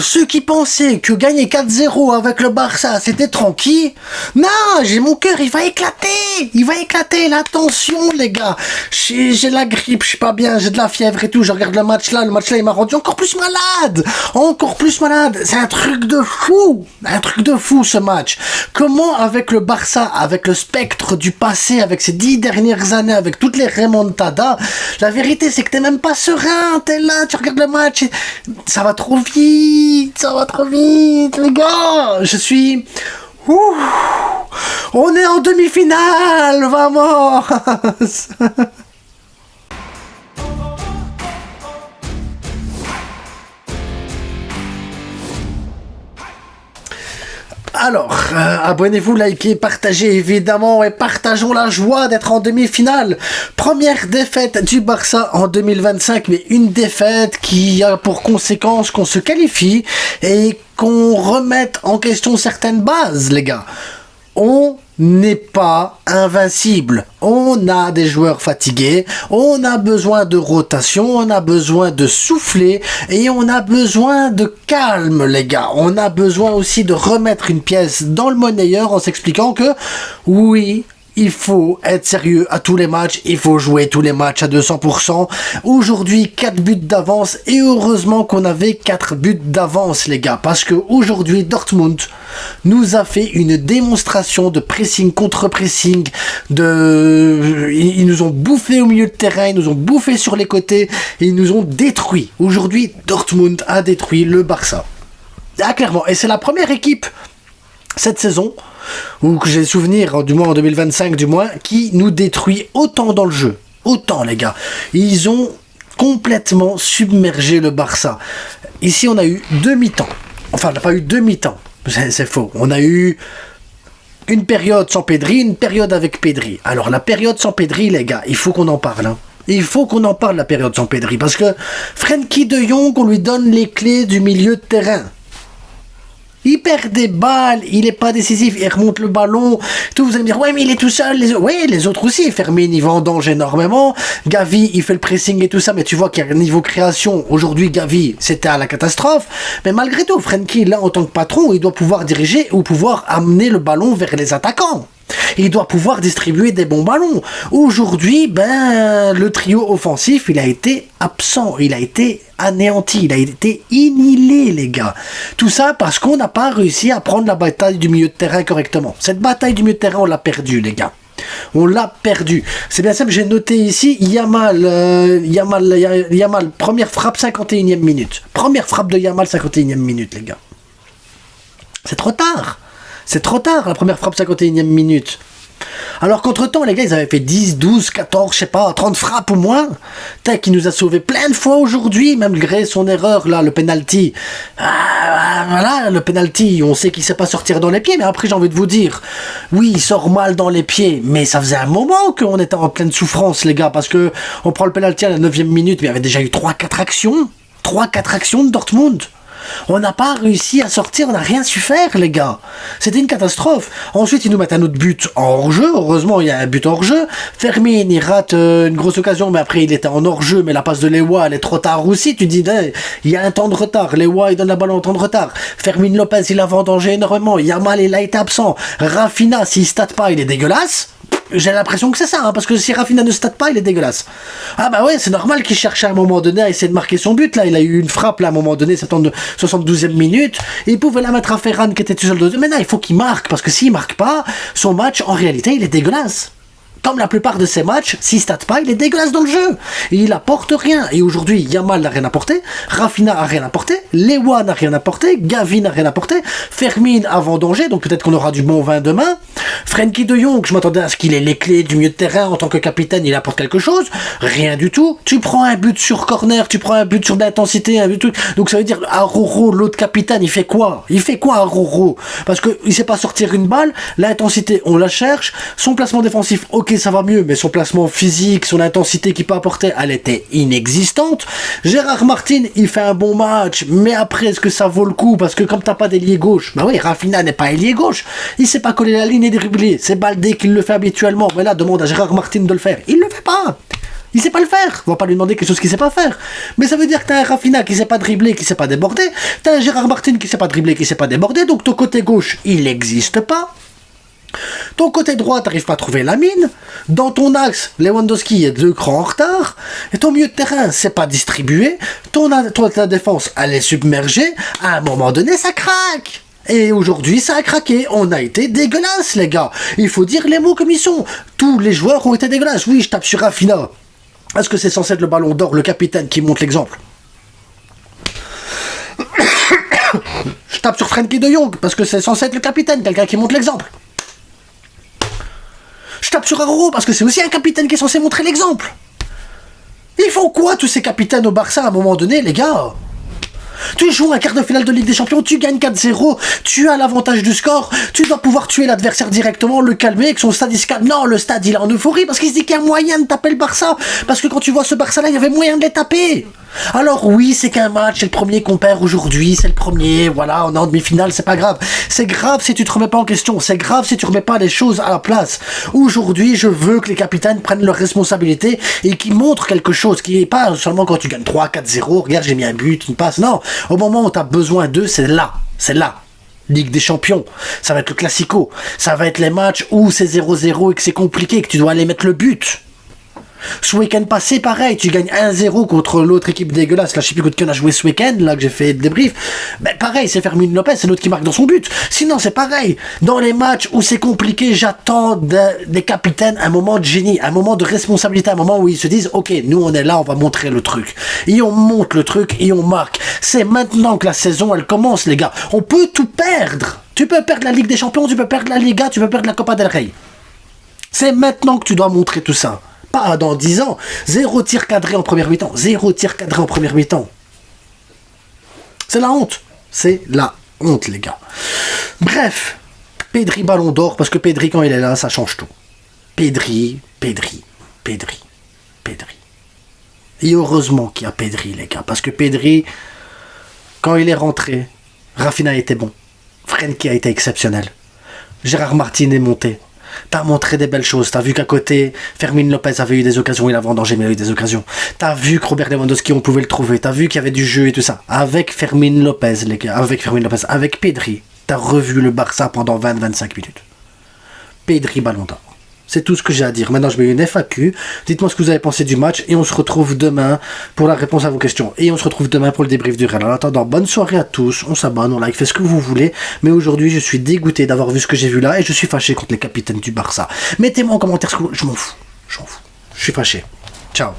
Ceux qui pensaient que gagner 4-0 avec le Barça c'était tranquille, non, j'ai mon cœur, il va éclater, la tension les gars, j'ai la grippe, je suis pas bien, j'ai de la fièvre et tout, je regarde le match là il m'a rendu encore plus malade, c'est un truc de fou ce match. Comment avec le Barça, avec le spectre du passé, avec ces 10 dernières années, avec toutes les remontadas, la vérité c'est que t'es même pas serein, t'es là, tu regardes le match, ça va trop vite, les gars. On est en demi-finale, vamos. Alors, abonnez-vous, likez, partagez évidemment et partageons la joie d'être en demi-finale. Première défaite du Barça en 2025, mais une défaite qui a pour conséquence qu'on se qualifie et qu'on remette en question certaines bases, les gars. On n'est pas invincible. On a des joueurs fatigués, on a besoin de rotation, on a besoin de souffler et on a besoin de calme, les gars. On a besoin aussi de remettre une pièce dans le monnayeur en s'expliquant que oui, il faut être sérieux à tous les matchs, il faut jouer tous les matchs à 200%. Aujourd'hui, 4 buts d'avance et heureusement qu'on avait 4 buts d'avance, les gars, parce que aujourd'hui Dortmund nous a fait une démonstration de pressing contre pressing, ils nous ont bouffé au milieu de terrain, ils nous ont bouffé sur les côtés, et ils nous ont détruit. Aujourd'hui, Dortmund a détruit le Barça. Ah, clairement, et c'est la première équipe cette saison, ou que j'ai souvenir, du moins en 2025 du moins, qui nous détruit autant dans le jeu. Autant, les gars. Ils ont complètement submergé le Barça. Ici, on a eu demi-temps. Enfin, on n'a pas eu demi-temps. C'est faux. On a eu une période sans Pedri, une période avec Pedri. Alors, la période sans Pedri, les gars, il faut qu'on en parle. Hein. Il faut qu'on en parle, la période sans Pedri. Parce que Frenkie de Jong, on lui donne les clés du milieu de terrain. Il perd des balles, il est pas décisif, il remonte le ballon, tout, vous allez me dire, ouais, mais il est tout seul, les autres aussi, Fermin, il vendange énormément, Gavi, il fait le pressing et tout ça, mais tu vois qu'il y a un niveau création, aujourd'hui, Gavi, c'était à la catastrophe, mais malgré tout, Frenkie, là, en tant que patron, il doit pouvoir diriger ou pouvoir amener le ballon vers les attaquants. Il doit pouvoir distribuer des bons ballons. Aujourd'hui, le trio offensif, il a été absent, il a été anéanti, il a été inhilé, les gars. Tout ça parce qu'on n'a pas réussi à prendre la bataille du milieu de terrain correctement. Cette bataille du milieu de terrain, on l'a perdue, les gars. On l'a perdu. C'est bien simple, j'ai noté ici, Yamal, première frappe, 51e minute. Première frappe de Yamal, 51e minute, les gars. C'est trop tard. C'est trop tard, la première frappe, 51e minute. Alors qu'entre-temps, les gars, ils avaient fait 10, 12, 14, je sais pas, 30 frappes ou moins. Tac, il nous a sauvé plein de fois aujourd'hui, malgré son erreur, là, le penalty. Voilà, le penalty, on sait qu'il sait pas sortir dans les pieds, mais après, j'ai envie de vous dire, oui, il sort mal dans les pieds, mais ça faisait un moment qu'on était en pleine souffrance, les gars, parce que on prend le penalty à la 9e minute, mais il y avait déjà eu 3-4 actions. 3-4 actions de Dortmund. On n'a pas réussi à sortir, on n'a rien su faire, les gars. C'était une catastrophe. Ensuite, ils nous mettent un autre but en hors-jeu. Heureusement, il y a un but en hors-jeu. Fermin, il rate une grosse occasion, mais après, il était en hors-jeu. Mais la passe de Lewa, elle est trop tard aussi. Tu dis, il y a un temps de retard. Lewa, il donne la balle en temps de retard. Fermin Lopez, il a vendangé énormément. Yamal, il a été absent. Rafinha, s'il state pas, il est dégueulasse. J'ai l'impression que c'est ça, hein, parce que si Rafinha ne state pas, il est dégueulasse. Ah bah ouais, c'est normal qu'il cherche à un moment donné à essayer de marquer son but. Là, il a eu une frappe là, à un moment donné, 72e minute. Et il pouvait la mettre à Ferran qui était tout seul de. Mais là, il faut qu'il marque, parce que s'il marque pas, son match, en réalité, il est dégueulasse. Comme la plupart de ses matchs, s'il ne state pas, il est dégueulasse dans le jeu. Et il apporte rien. Et aujourd'hui, Yamal n'a rien apporté, Rafinha n'a rien apporté, Lewa n'a rien apporté, Gavi n'a rien apporté, Fermin a vendangé, donc peut-être qu'on aura du bon vin demain. Frenkie de Jong, je m'attendais à ce qu'il ait les clés du milieu de terrain en tant que capitaine, il apporte quelque chose. Rien du tout. Tu prends un but sur corner, tu prends un but sur l'intensité, un but. Donc ça veut dire, Aroro, l'autre capitaine, il fait quoi? Il fait quoi, Aroro? Parce qu'il ne sait pas sortir une balle, l'intensité, on la cherche, son placement défensif, ok, ça va mieux, mais son placement physique, son intensité qu'il peut apporter, elle était inexistante. Gérard Martin, il fait un bon match, mais après, est-ce que ça vaut le coup? Parce que comme t'as pas d'ailier gauche, bah oui, Rafinha n'est pas ailier gauche, il sait pas coller la ligne et dribbler, c'est Baldé qui le fait habituellement, mais là, demande à Gérard Martin de le faire, il le fait pas. Il sait pas le faire. On va pas lui demander quelque chose qu'il sait pas faire. Mais ça veut dire que t'as un Rafinha qui sait pas dribbler, qui sait pas déborder. T'as un Gérard Martin qui sait pas dribbler, qui sait pas déborder. Donc ton côté gauche, il n'existe pas. Ton côté droit, t'arrives pas à trouver la mine. Dans ton axe, Lewandowski est 2 crans en retard. Et ton milieu de terrain, c'est pas distribué. Ta défense, elle est submergée. À un moment donné, ça craque. Et aujourd'hui, ça a craqué. On a été dégueulasse, les gars. Il faut dire les mots comme ils sont. Tous les joueurs ont été dégueulasses. Oui, je tape sur Rafinha. Est-ce que c'est censé être le ballon d'or, le capitaine qui montre l'exemple? Je tape sur Frenkie de Jong parce que c'est censé être le capitaine, quelqu'un qui montre l'exemple. Je tape sur Araujo parce que c'est aussi un capitaine qui est censé montrer l'exemple. Ils font quoi tous ces capitaines au Barça à un moment donné, les gars? Tu joues un quart de finale de Ligue des Champions, tu gagnes 4-0, tu as l'avantage du score, tu dois pouvoir tuer l'adversaire directement, le calmer, que son stade il se calme. Non, le stade il est en euphorie parce qu'il se dit qu'il y a moyen de taper le Barça. Parce que quand tu vois ce Barça-là, il y avait moyen de les taper. Alors oui, c'est qu'un match, c'est le premier qu'on perd aujourd'hui, c'est le premier, voilà, on est en demi-finale, c'est pas grave. C'est grave si tu te remets pas en question, c'est grave si tu remets pas les choses à la place. Aujourd'hui, je veux que les capitaines prennent leurs responsabilités et qu'ils montrent quelque chose, qui est pas seulement quand tu gagnes 3-4-0, regarde j'ai mis un but, une passe, non. Au moment où tu as besoin d'eux, c'est là. Ligue des Champions, ça va être le Classico, ça va être les matchs où c'est 0-0 et que c'est compliqué, que tu dois aller mettre le but. Ce week-end passé, pareil, tu gagnes 1-0 contre l'autre équipe dégueulasse. Là, je sais plus contre qui on a joué ce week-end, là, que j'ai fait le débrief. Mais pareil, c'est Fermín Lopez, c'est l'autre qui marque dans son but. Sinon, c'est pareil. Dans les matchs où c'est compliqué, j'attends des capitaines un moment de génie, un moment de responsabilité, un moment où ils se disent, ok, nous, on est là, on va montrer le truc. Et on monte le truc et on marque. C'est maintenant que la saison, elle commence, les gars. On peut tout perdre. Tu peux perdre la Ligue des Champions, tu peux perdre la Liga, tu peux perdre la Copa del Rey. C'est maintenant que tu dois montrer tout ça. Pas dans 10 ans. 0 tir cadré en première mi-temps. 0 tir cadré en première mi-temps. C'est la honte. C'est la honte, les gars. Bref. Pedri ballon d'or, parce que Pedri, quand il est là, ça change tout. Pedri. Et heureusement qu'il y a Pedri, les gars. Parce que Pedri, quand il est rentré, Rafinha était bon. Frenkie a été exceptionnel. Gérard Martin est monté. T'as montré des belles choses. T'as vu qu'à côté, Fermín Lopez avait eu des occasions, il avait en danger, mais il a eu des occasions. T'as vu que Robert Lewandowski, on pouvait le trouver. T'as vu qu'il y avait du jeu et tout ça. Avec Fermín Lopez, les gars, avec Pedri, t'as revu le Barça pendant 20-25 minutes. Pedri ballon d'or. C'est tout ce que j'ai à dire. Maintenant, je mets une FAQ. Dites-moi ce que vous avez pensé du match et on se retrouve demain pour la réponse à vos questions. Et on se retrouve demain pour le débrief du Real. En attendant, bonne soirée à tous. On s'abonne, on like, fait ce que vous voulez. Mais aujourd'hui, je suis dégoûté d'avoir vu ce que j'ai vu là et je suis fâché contre les capitaines du Barça. Mettez-moi en commentaire ce que je m'en fous. Je suis fâché. Ciao.